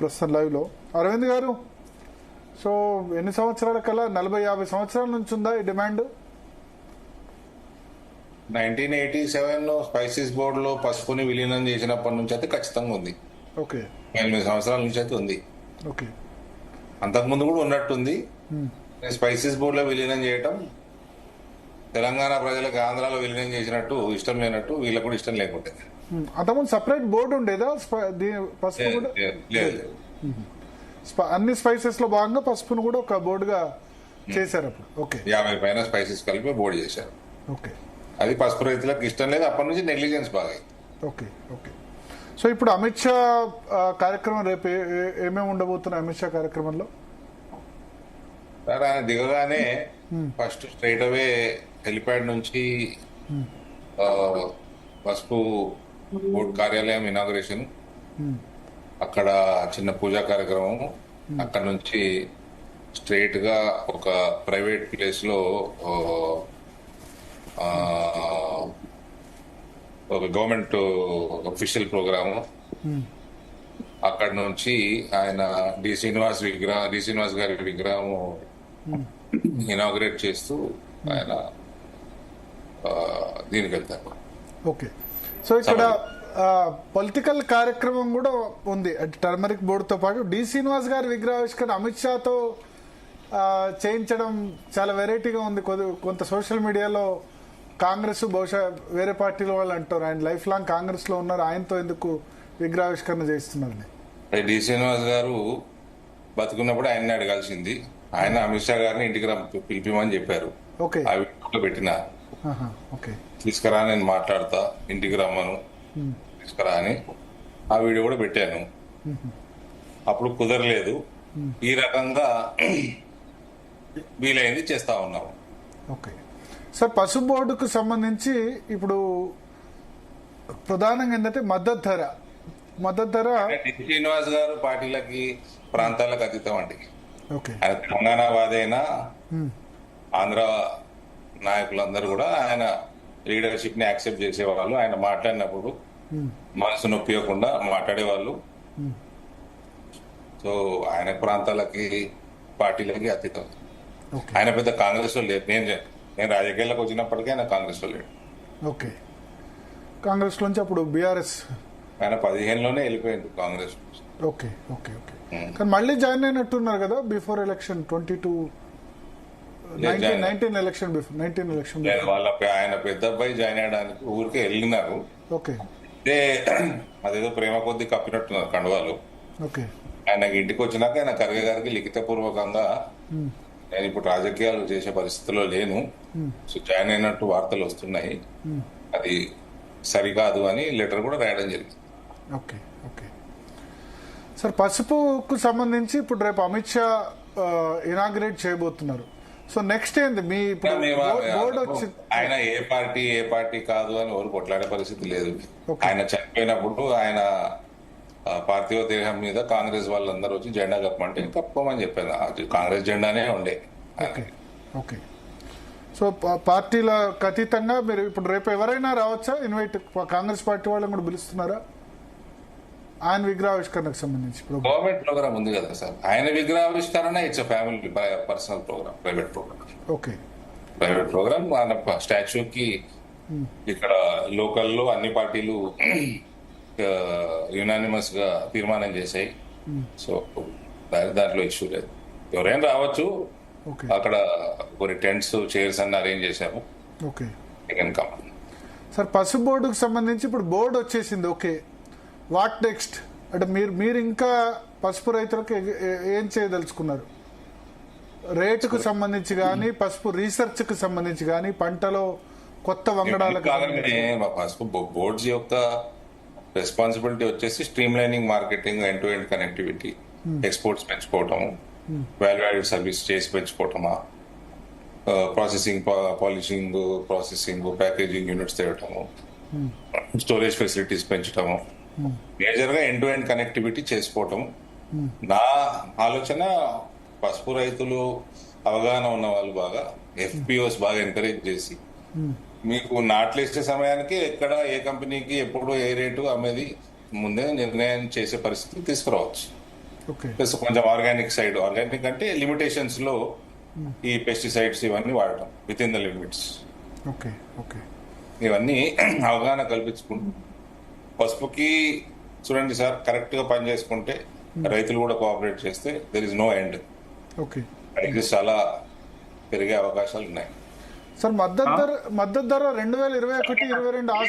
ప్రస్తుతం లైవ్లో. అరవింద్ గారు, సో ఎన్ని సంవత్సరాల కల్లా 40-50 సంవత్సరాల నుంచి ఉందా ఈ డిమాండ్? 1987 స్పైసెస్ బోర్డులో పసుపుని విలీనం చేసినప్పటి నుంచి అయితే ఖచ్చితంగా ఉంది. ఓకే, 8 సంవత్సరాల నుంచి అయితే ఉంది. ఓకే, అంతకుముందు కూడా ఉన్నట్టుంది. స్పైసెస్ బోర్డులో విలీనం చేయటం తెలంగాణ ప్రజలకు ఆంధ్రాలో విలీనం చేసినట్టు ఇష్టం లేనట్టు వీళ్ళకు కూడా ఇష్టం లేకుంటే. అంతకుముందు సపరేట్ బోర్డు ఉండేదా పసుపు కూడా? లేదు. అన్ని స్పైసెస్ లో భాగంగా పసుపును కూడా ఒక బోర్డుగా చేశారు అప్పుడు. ఓకే, 50 పైన స్పైసెస్ కలిపి బోర్డు చేశారు. ఓకే, అది పసుపు రైతులకు ఇష్టం లేదు. అప్పటి నుంచి నెగ్లిజెన్స్ బాగా. Okay, okay. సో ఇప్పుడు అమిత్ షా కార్యక్రమం రేపు ఏమేమి ఉండబోతున్నాయి అమిత్ షా కార్యక్రమంలో? సార్ ఆయన దిగగానే ఫస్ట్ స్ట్రైట్ అవే హెలిప్యాడ్ నుంచి పసుపు బోర్డు కార్యాలయం ఇనాగరేషన్, అక్కడ చిన్న పూజా కార్యక్రమం, అక్కడ నుంచి స్ట్రైట్ గా ఒక ప్రైవేట్ ప్లేస్ లో ఒక గవర్నమెంట్ అఫీషియల్ ప్రోగ్రాము, అక్కడ నుంచి ఆయన డి శ్రీనివాస్ గారి విగ్రహం ఇనాగ్రేట్ చేస్తూ ఆయన దీనికి వెళ్తారు. ఓకే, సో ఇక్కడ పొలిటికల్ కార్యక్రమం కూడా ఉంది. టర్మరిక్ బోర్డుతో పాటు డి శ్రీనివాస్ గారి విగ్రహావిష్కరణ అమిత్ షాతో చేయించడం చాలా వెరైటీగా ఉంది. కొంత సోషల్ మీడియాలో కాంగ్రెస్, బహుశా వేరే పార్టీల వాళ్ళు అంటారు ఆయన లైఫ్ లాంగ్ కాంగ్రెస్ లో ఉన్నారు, ఆయనతో ఎందుకు విగ్రహావిష్కరణ చేస్తున్నారని. డి శ్రీనివాస్ గారు బతుకున్నప్పుడు ఆయన్ని అడగాల్సింది. ఆయన అమిత్ షా గారిని ఇంటికి పిలిపిమని చెప్పారు. ఓకే, ఆ వీడియో పెట్టిన ఓకే, తీసుకురా నేను మాట్లాడతా, ఇంటికి రమ్మను తీసుకురా అని ఆ వీడియో కూడా పెట్టాను. అప్పుడు కుదరలేదు. ఈ రకంగా వీలైంది చేస్తా ఉన్నాము. ఓకే సార్, పసుపు బోర్డుకు సంబంధించి ఇప్పుడు ప్రధానంగా ఏంటంటే మద్దతు ధర శ్రీనివాస్ గారు పార్టీలకి ప్రాంతాలకు అతీతం అండి. ఓకే, ఆయన తెలంగాణ వాదైనా ఆంధ్ర నాయకులందరూ కూడా ఆయన లీడర్షిప్ ని యాక్సెప్ట్ చేసేవాళ్ళు. ఆయన మాట్లాడినప్పుడు మనసు నొప్పియకుండా మాట్లాడేవాళ్ళు. సో ఆయన ప్రాంతాలకి పార్టీలకి అతీతం. ఆయన పెద్ద కాంగ్రెస్ లో లేదు. నేను రాజకీయాలకు వచ్చినప్పటికీ ఆయన కాంగ్రెస్ లో లేడు. ఓకే, కాంగ్రెస్ నుంచి అప్పుడు బీఆర్ఎస్ ఆయన 15లోనే వెళ్ళిపోయింది కాంగ్రెస్. Okay, okay, okay. కానీ మళ్ళీ జాయిన్ అయినట్టున్నారు కదా before election 19 election before 19 election వాళ్ళ ఆయన పెద్ద అబ్బాయి జాయిన్ అయ్యడానికి ఊరికే వెళ్ళినారు. ఓకే, అదేదో ప్రేమ కొద్ది కప్పినట్టున్నారు కండువాలు. ఓకే, ఆయన ఇంటికి వచ్చినాక ఆయన ఖర్గే గారికి లిఖిత పూర్వకంగా నేను ఇప్పుడు రాజకీయాలు చేసే పరిస్థితిలో లేను, సో జాయిన్ అయినట్టు వార్తలు వస్తున్నాయి, అది సరికాదు అని లెటర్ కూడా రాయడం జరిగింది. Okay, okay. సార్, పసుపుకు సంబంధించి ఇప్పుడు రేపు అమిత్ షా ఇనాగ్రేట్ చేయబోతున్నారు. సో నెక్స్ట్ ఏంది మీ బోర్డు వచ్చి ఆయన ఏ పార్టీ కాదు అని ఎవరు కొట్లాడే పరిస్థితి లేదు. ఆయన చనిపోయినప్పుడు ఆయన పార్థివ దేహం మీద కాంగ్రెస్ వాళ్ళందరూ వచ్చి జెండా కప్పమంటే కప్పుకోమని చెప్పాను. కాంగ్రెస్ జెండానే ఉండే. Okay, okay. సో పార్టీలకు అతీతంగా మీరు ఇప్పుడు రేపు ఎవరైనా రావచ్చా? ఇన్వైట్ కాంగ్రెస్ పార్టీ వాళ్ళని కూడా పిలుస్తున్నారా ఆయన విగ్రహావిష్కరణకు సంబంధించి? గవర్నమెంట్ ప్రోగ్రామ్ ఉంది కదా సార్, ఆయన విగ్రహావిష్కరణ it's family personal programme, private programme. Okay, private programme. ఆయన స్టాచ్యూకి ఇక్కడ లోకల్లో అన్ని పార్టీలు యునానిమస్ గా తీర్మానం చేశాయి. సో దాంట్లో ఇష్యూ లేదు, ఎవరైనా రావచ్చు. అక్కడ కొన్ని టెంట్స్, చైర్స్ అన్ని అరేంజ్ చేశాము. Okay, come. సార్, పసుపు బోర్డుకు సంబంధించి ఇప్పుడు బోర్డు వచ్చేసింది. ఓకే, వాట్ నెక్స్ట్ అంటే మీరు ఇంకా పసుపు రైతులకు ఏం చేయదలుచుకున్నారు? రేటుకు సంబంధించి కానీ, పసుపు రీసెర్చ్ కు సంబంధించి కానీ, పంటలో కొత్త వంగడాలకు పసుపు బోర్డ్స్ యొక్క రెస్పాన్సిబిలిటీ వచ్చేసి streamlining marketing, end to end connectivity, exports పెంచుకోవటం, వాల్యూ యాడెడ్ సర్వీస్ చేసి పెంచుకోవటమా, processing, polishing, processing, packaging units తేవటము, స్టోరేజ్ ఫెసిలిటీస్ పెంచటము, మేజర్ గా ఎండ్ టు ఎండ్ కనెక్టివిటీ చేసుకోవటం. నా ఆలోచన పసుపు రైతులు అవగాహన ఉన్న వాళ్ళు బాగా ఎఫ్పిఓస్ బాగా ఎంకరేజ్ చేసి మీకు నాట్లు ఇచ్చే సమయానికి ఎక్కడ ఏ కంపెనీకి ఎప్పుడు ఏ రేటు అమ్మేది ముందే నిర్ణయం చేసే పరిస్థితి తీసుకురావచ్చు. ఓకే. ప్లస్ కొంచెం ఆర్గానిక్ సైడ్, ఆర్గానిక్ అంటే లిమిటేషన్స్ లో ఈ పెస్టిసైడ్స్ ఇవన్నీ వాడటం with in the limits. Okay. Okay. ఇవన్నీ అవగాహన కల్పించుకుంటూ పసుపుకి చూడండి సార్, కరెక్ట్ గా పని చేసుకుంటే రైతులు కూడా కోఆపరేట్ చేస్తే there is no end. Okay. Prices చాలా పెరిగే అవకాశాలు ఉన్నాయి. సార్ మద్దతు ధర 2021-22